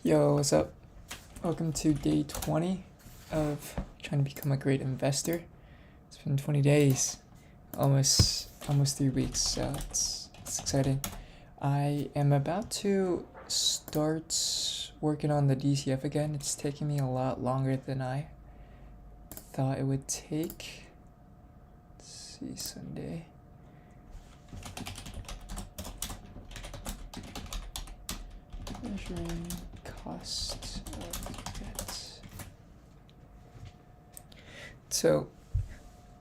Yo, what's up? Welcome to day 20 of trying to become a great investor. It's been 20 days, almost 3 weeks, so it's exciting. I am about to start working on the DCF again. It's taking me a lot longer than I thought it would take. Let's see, Sunday. Measuring cost of debt. So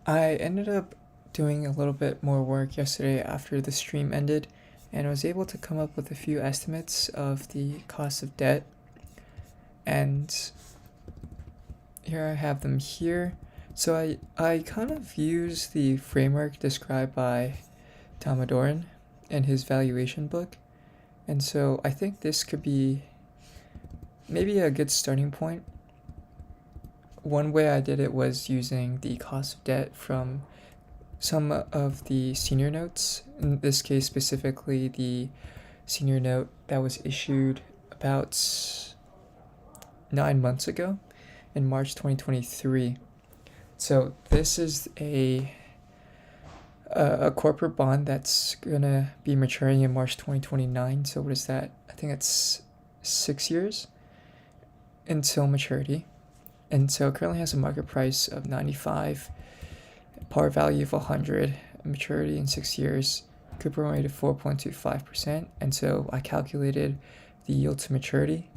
I ended up doing a little bit more work yesterday after the stream ended, and I was able to come up with a few estimates of the cost of debt, and here I have them here. So I kind of use the framework described by Doran in his valuation book. And so I think this could be maybe a good starting point. One way I did it was using the cost of debt from some of the senior notes. In this case, specifically the senior note that was issued about 9 months ago in March 2023. So this is a corporate bond that's gonna be maturing in March 2029. So what is that? I think it's 6 years until maturity. And so it currently has a market price of 95, par value of 100, maturity in 6 years, coupon rate of 4.25%. And so I calculated the yield to maturity,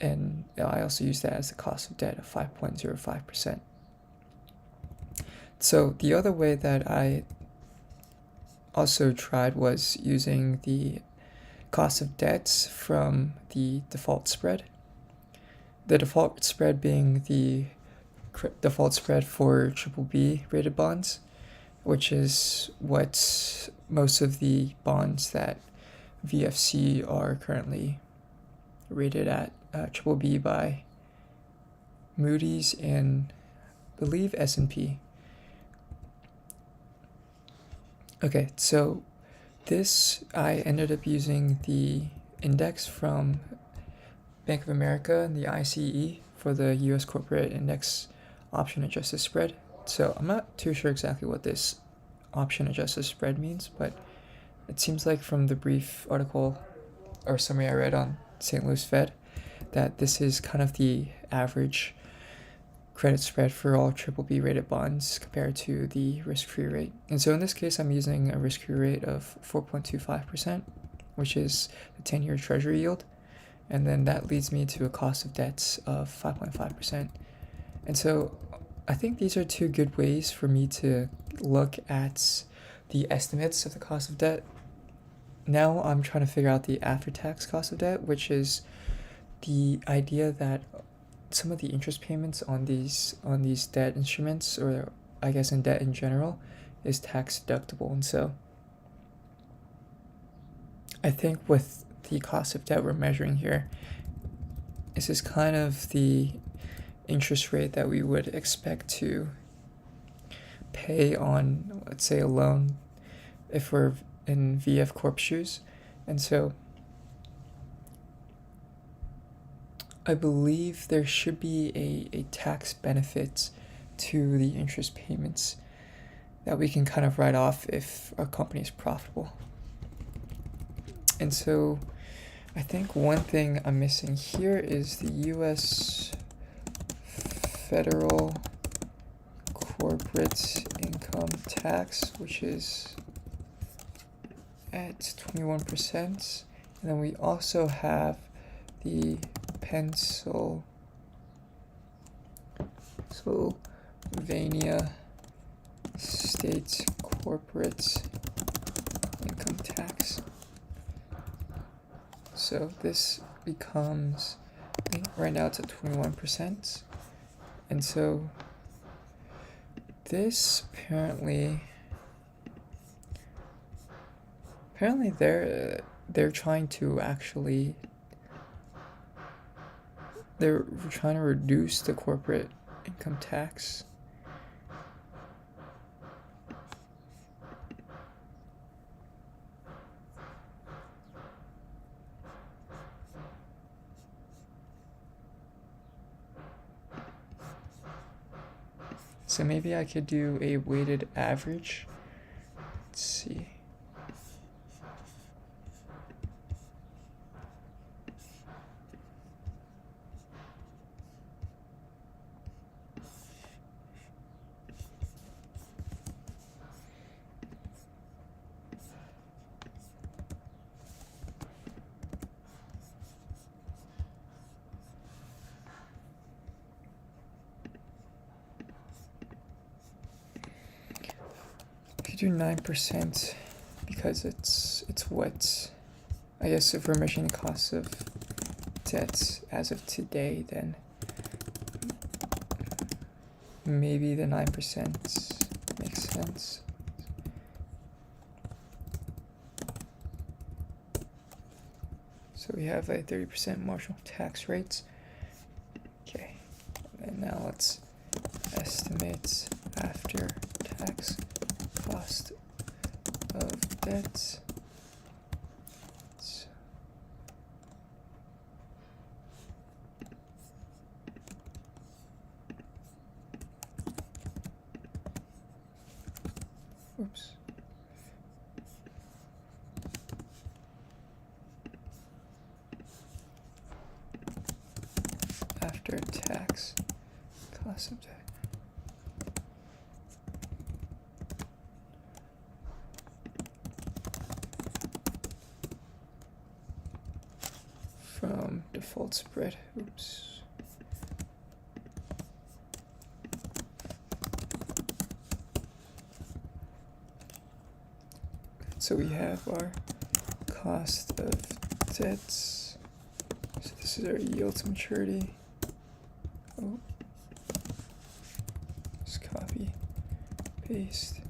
and I also used that as the cost of debt of 5.05%. So the other way that I also tried was using the cost of debts from the default spread. The default spread being the default spread for BBB rated bonds, which is what most of the bonds that VFC are currently rated at BBB by Moody's and I believe S&P. Okay, so this, I ended up using the index from Bank of America and the ICE for the US corporate index option adjusted spread. So I'm not too sure exactly what this option adjusted spread means, but it seems like from the brief article or summary I read on St. Louis Fed that this is kind of the average credit spread for all BBB rated bonds compared to the risk-free rate. And so in this case, I'm using a risk-free rate of 4.25%, which is the 10-year treasury yield. And then that leads me to a cost of debts of 5.5%. And so I think these are two good ways for me to look at the estimates of the cost of debt. Now I'm trying to figure out the after-tax cost of debt, which is the idea that some of the interest payments on these debt instruments, or I guess in debt in general, is tax deductible. And so I think with the cost of debt we're measuring here, this is kind of the interest rate that we would expect to pay on, let's say, a loan if we're in VF Corp shoes. And so I believe there should be a tax benefit to the interest payments that we can kind of write off if our company is profitable. And so I think one thing I'm missing here is the US federal corporate income tax, which is at 21%. And then we also have the Pennsylvania state corporate income tax. So this becomes, I think right now it's at 21%. And so this apparently they're trying to actually, they're trying to reduce the corporate income tax. So maybe I could do a weighted average. Let's see. If you do 9%, because it's what, I guess if we're measuring the cost of debt as of today, then maybe the 9% makes sense. So we have a 30% marginal tax rate. Okay, and now let's estimate after tax cost of debt. Oops. After tax cost of debt. From default spread. Oops. So we have our cost of debts. So this is our yield to maturity. Oh. Just copy, paste.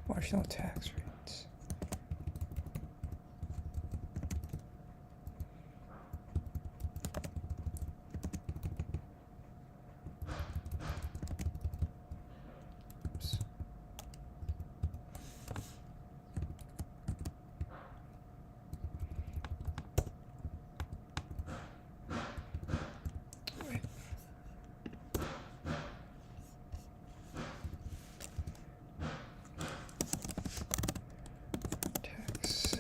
Marginal tax rates. Oops. Wait. Tax.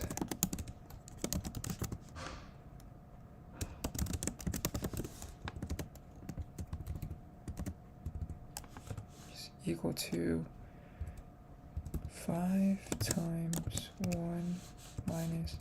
Is equal to 5 times 1 minus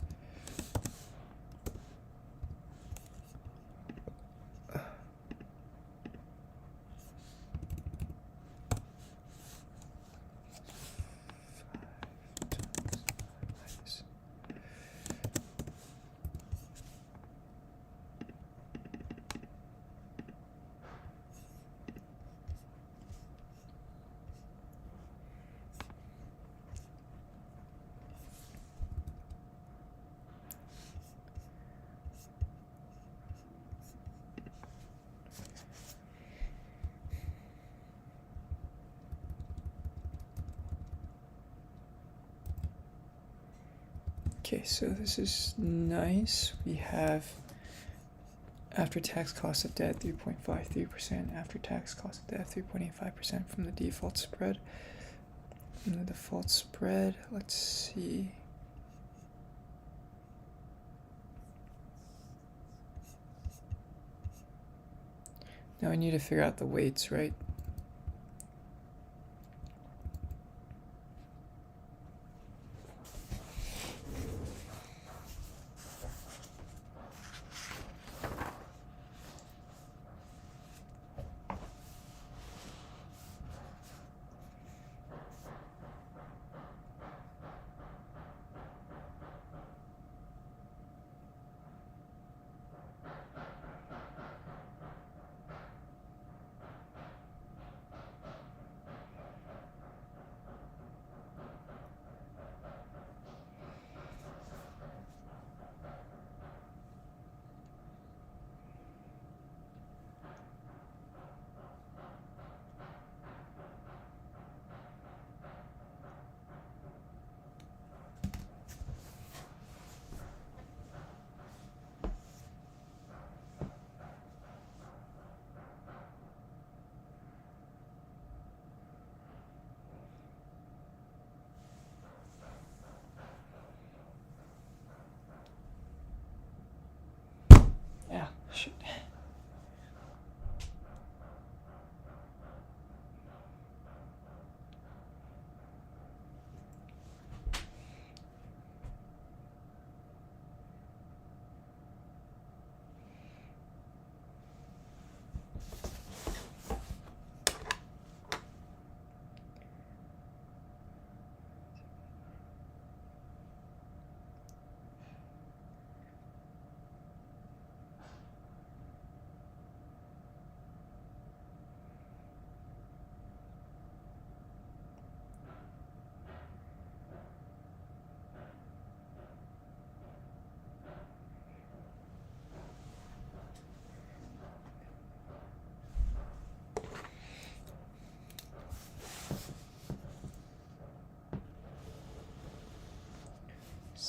Okay, so this is nice. We have after tax cost of debt 3.53%, after tax cost of debt 3.85% from the default spread. From the default spread, let's see. Now I need to figure out the weights, right?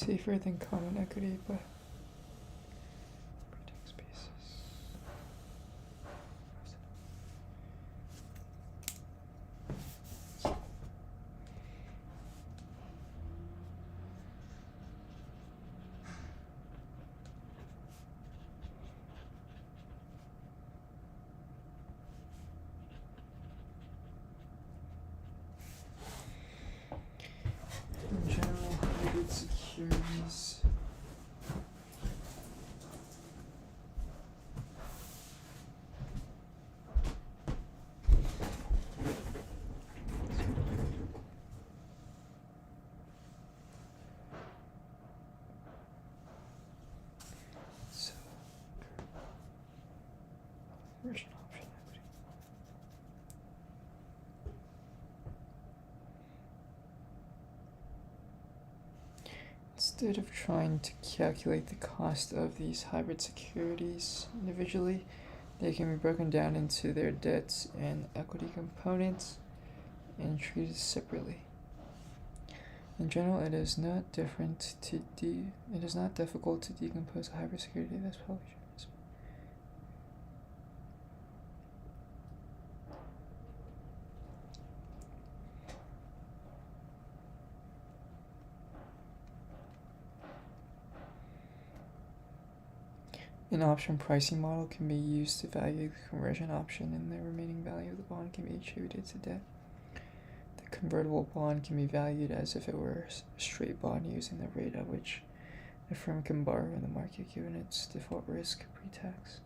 safer than common equity, but protects basis. In general, hybrid securities. So, conversion option equity. Instead of trying to calculate the cost of these hybrid securities individually, they can be broken down into their debts and equity components and treated separately. In general, it is not difficult to decompose a hybrid security that's published. An option pricing model can be used to value the conversion option, and the remaining value of the bond can be attributed to debt. The convertible bond can be valued as if it were a straight bond using the rate at which the firm can borrow in the market given its default risk pre-tax.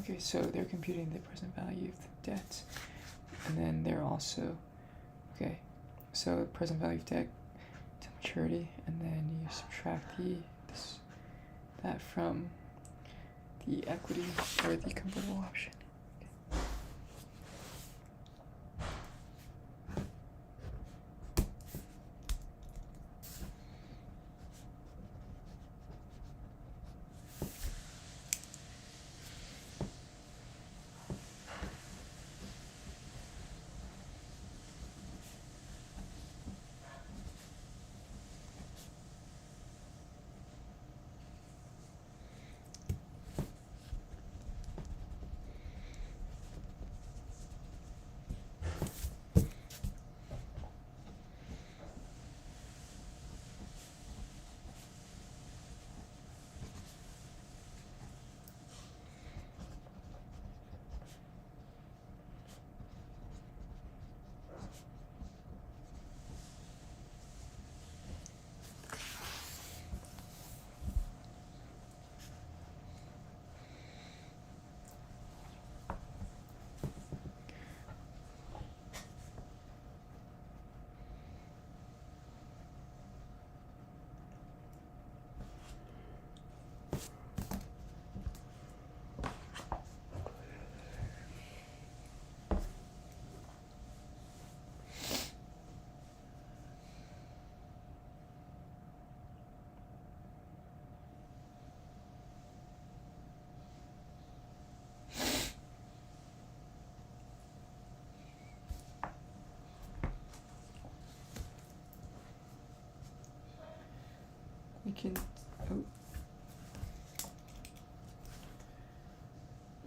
Okay, so they're computing the present value of the debt, and then they're also, okay, so present value of debt to maturity, and then you subtract that from the equity or the convertible option.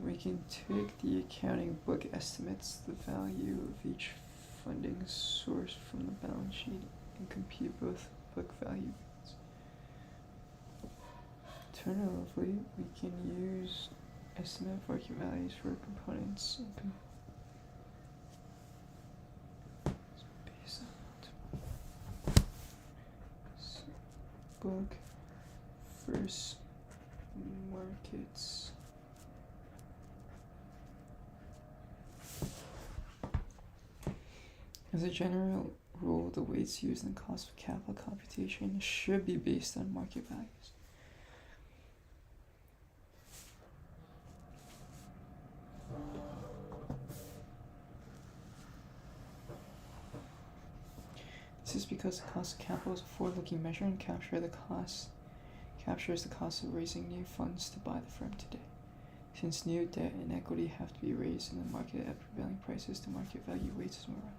we can take the accounting book estimates the value of each funding source from the balance sheet and compute both book value. Alternatively, we can use estimate market values for components and book versus markets. As a general rule, the weights used in cost of capital computation should be based on market values. This is because the cost of capital is a forward-looking measure and captures the cost of raising new funds to buy the firm today. Since new debt and equity have to be raised in the market at prevailing prices, the market value weights is more relevant.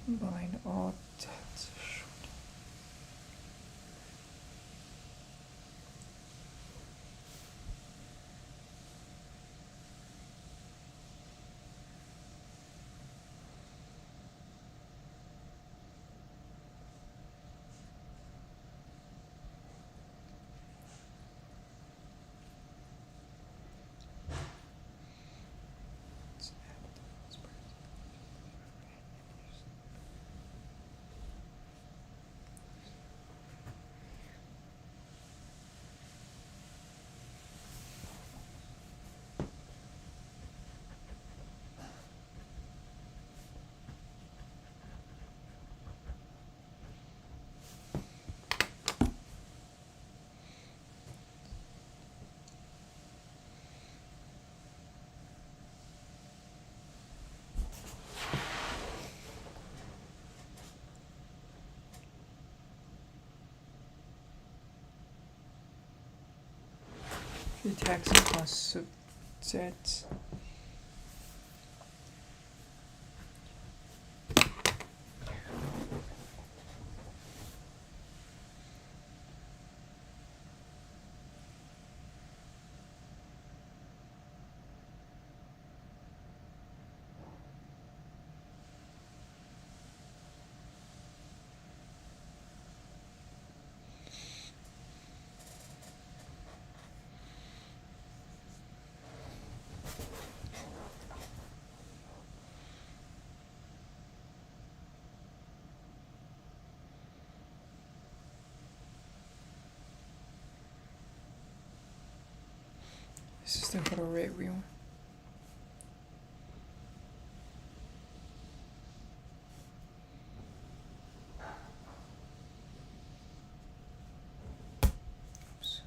Combine all debts. the tax and cost subset. This is the hurdle rate we want. Oops.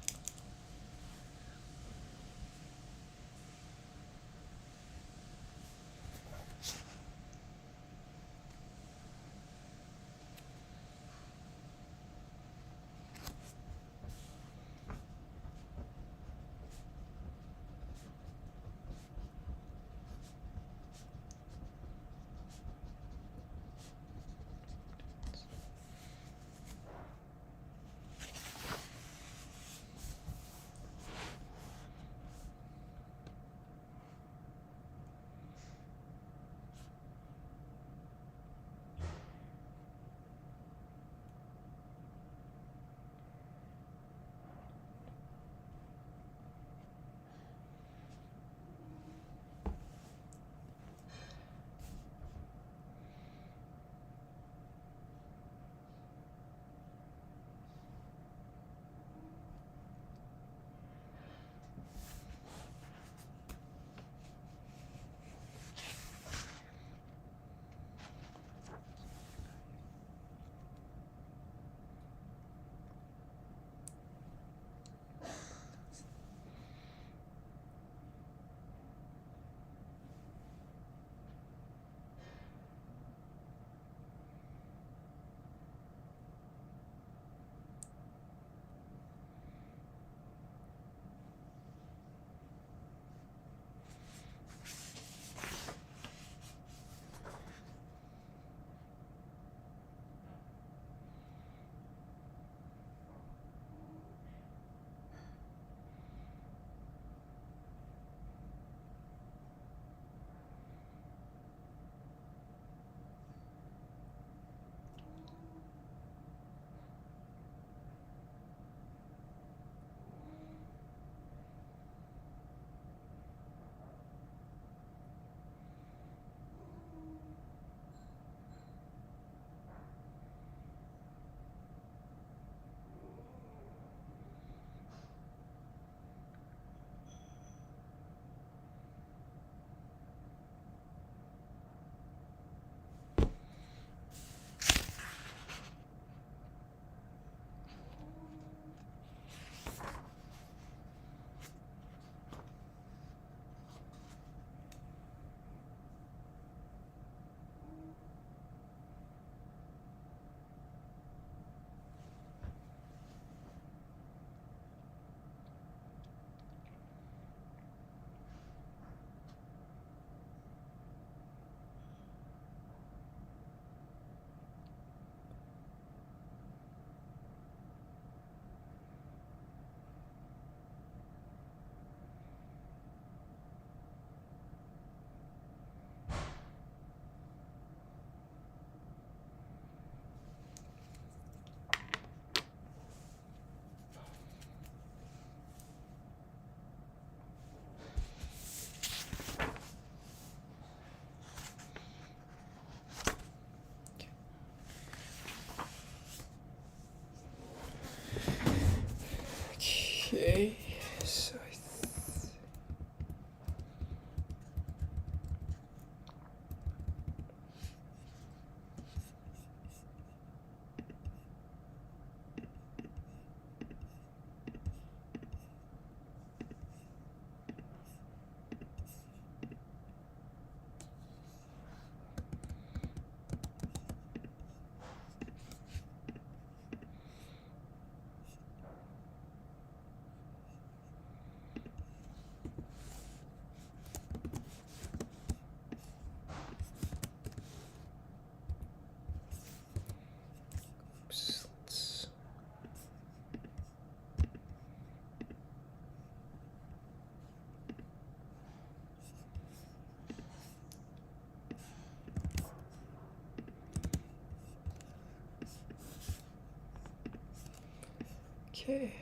Okay,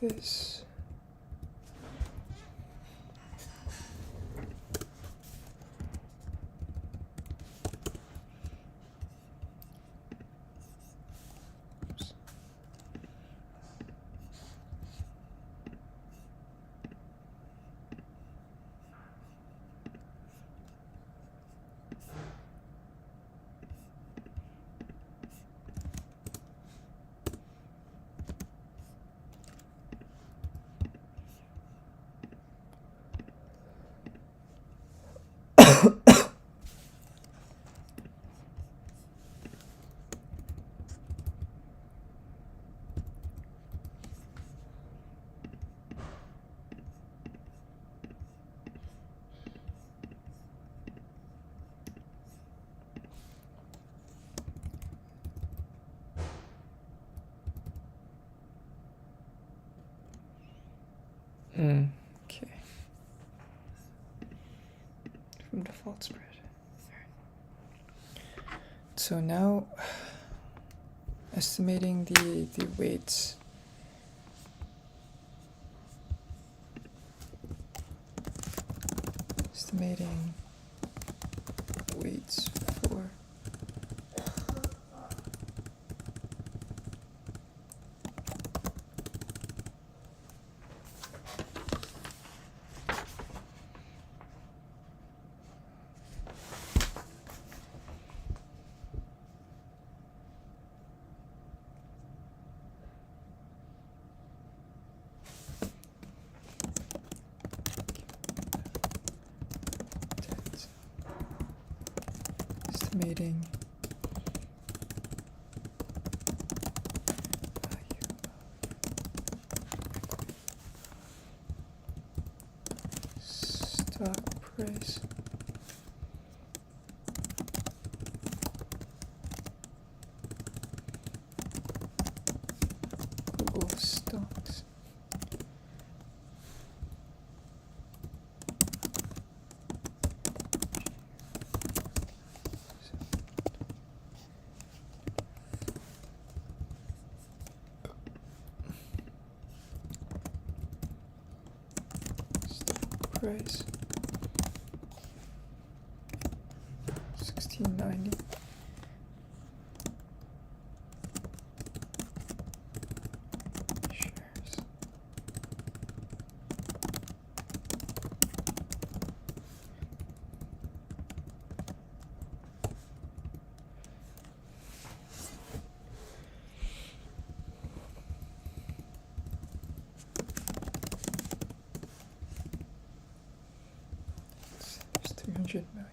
remove this. Okay. From default spread. So now estimating the weights. Estimating weights for estimating stock price Google stocks. Price 1690. Shares. There's 300 million.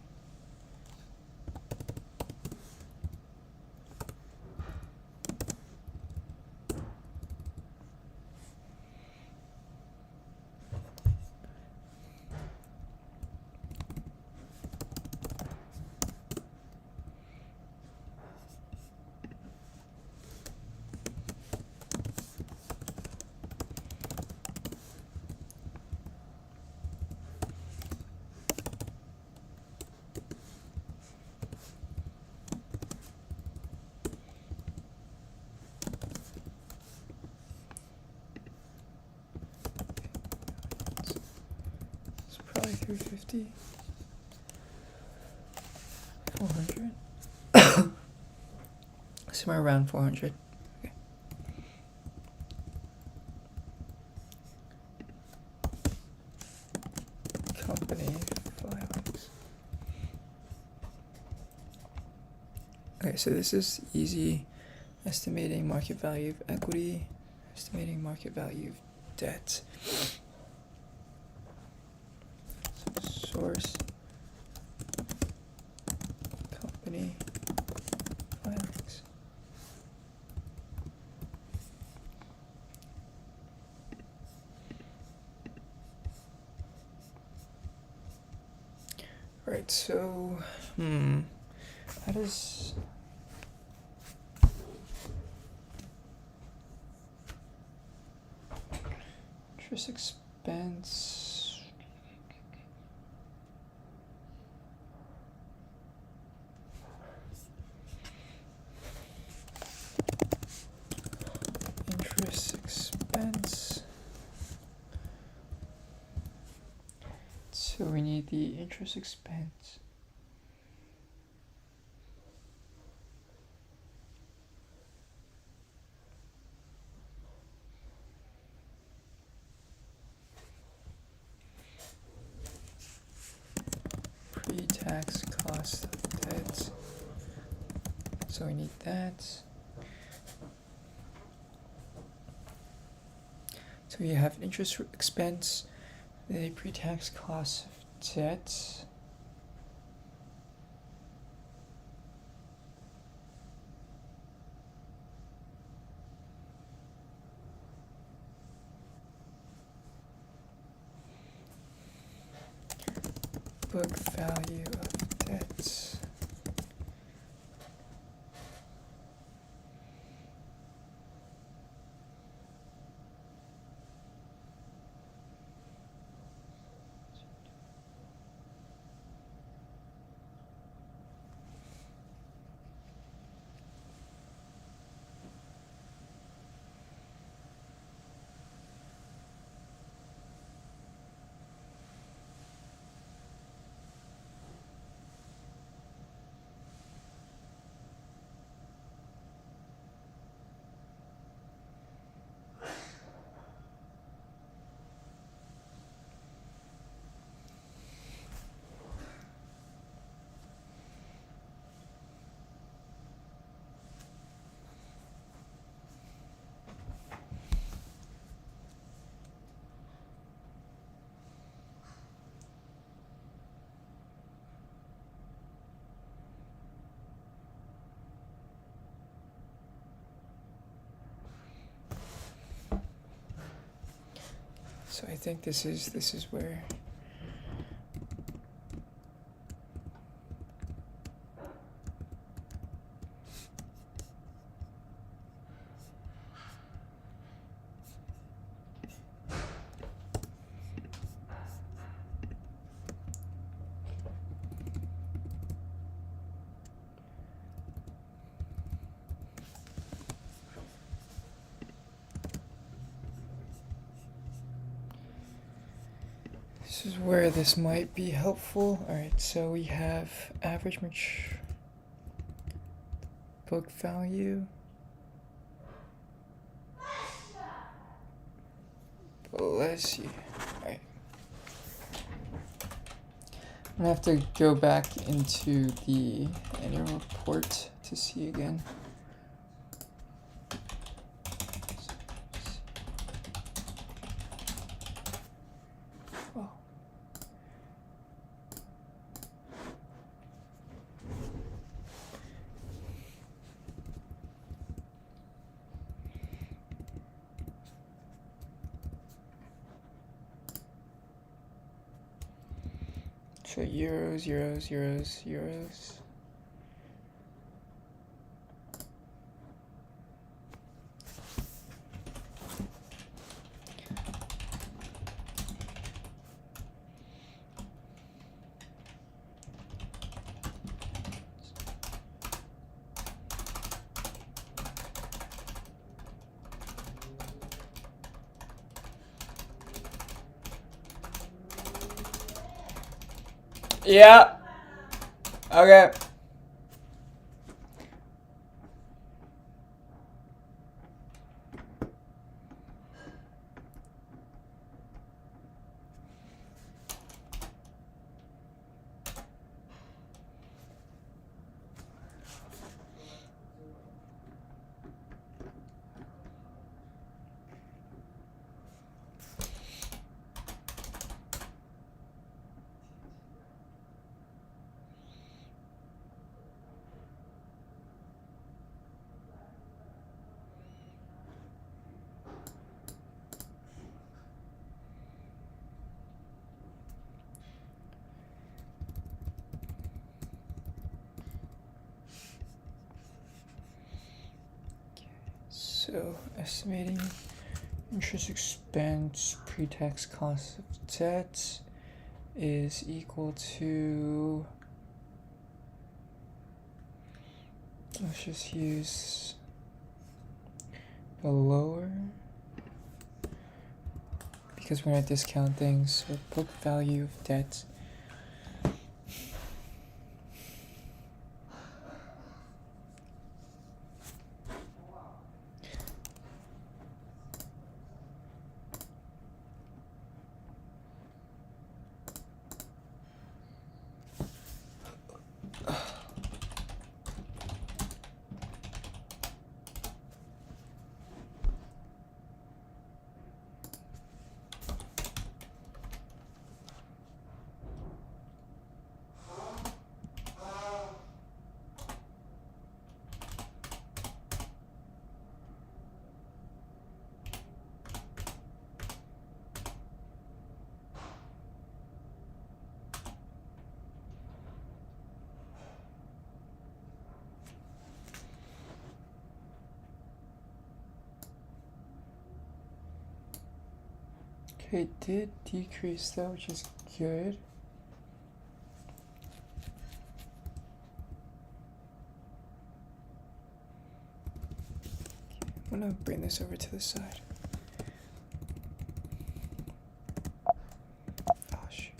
It's probably 350. 400. Somewhere around 400. Okay. Company filings. Okay, so this is easy. Estimating market value of equity, estimating market value of debt. Source, company filings. Right, so, how does interest expense, interest the interest expense. Pre-tax cost of debt. So we need that. So we have interest expense, the pre-tax cost of debt. Book value of debt. So I think this is where this might be helpful. Alright, so we have average book value. Let's see. Alright. I'm gonna have to go back into the annual report to see again. So euros. Yeah. Okay. So estimating interest expense pre-tax cost of debt is equal to, let's just use the lower, because we're going to discount things. So book value of debt It did decrease though, which is good. I'm gonna bring this over to the side. Oh shoot.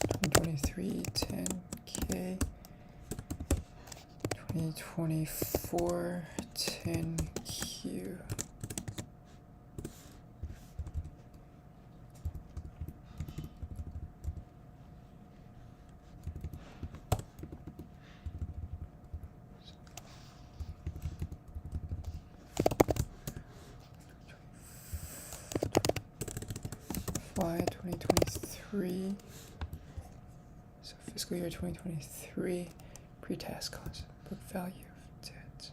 $2023 10K. 2024 10Q. July 2023. So fiscal year 2023 pre-tax cost, book value of debt.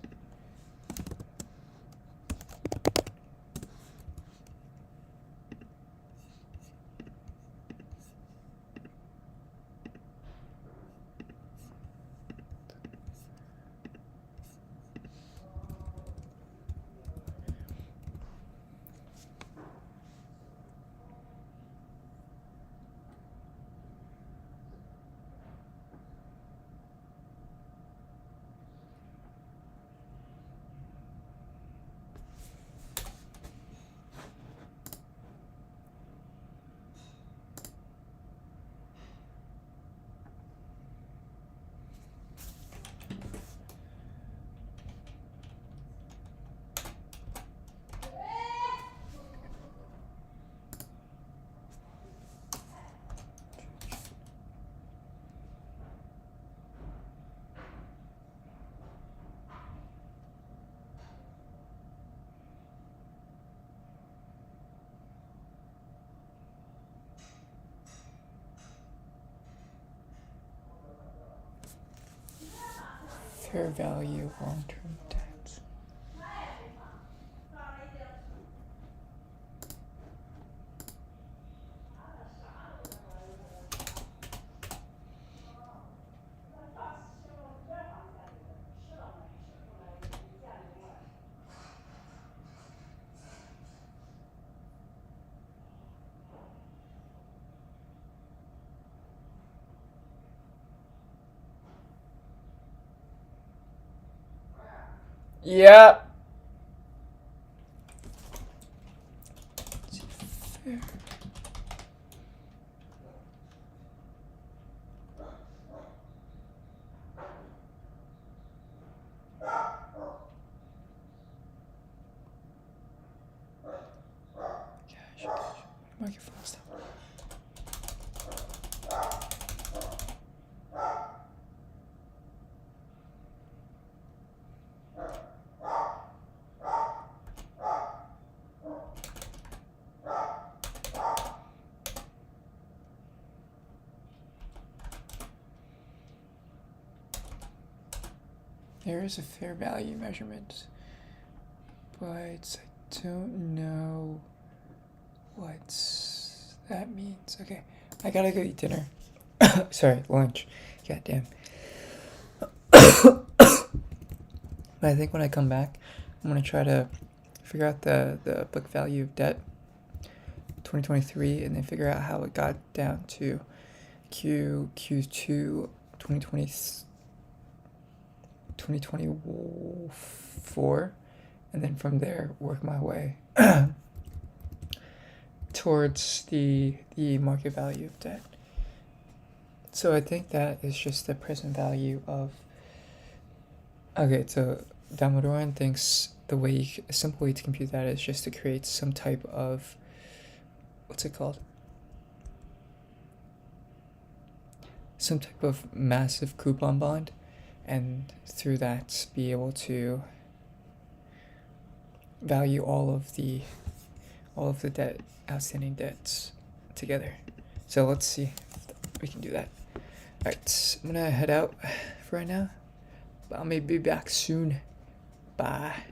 Fair value long-term debt. Yeah. Fair. Gosh. Microphone stop. There is a fair value measurement, but I don't know what that means. Okay, I gotta go eat dinner. Sorry, lunch. God damn. But I think when I come back, I'm gonna try to figure out the book value of debt 2023 and then figure out how it got down to Q2 2024, and then from there work my way towards the market value of debt. So I think that is just the present value of. Okay, so Damodaran thinks a simple way to compute that is just to create some type of, what's it called? Some type of massive coupon bond, and through that be able to value all of the debt, outstanding debts together. So let's see if we can do that. Alright, I'm gonna head out for right now, but I may be back soon. Bye.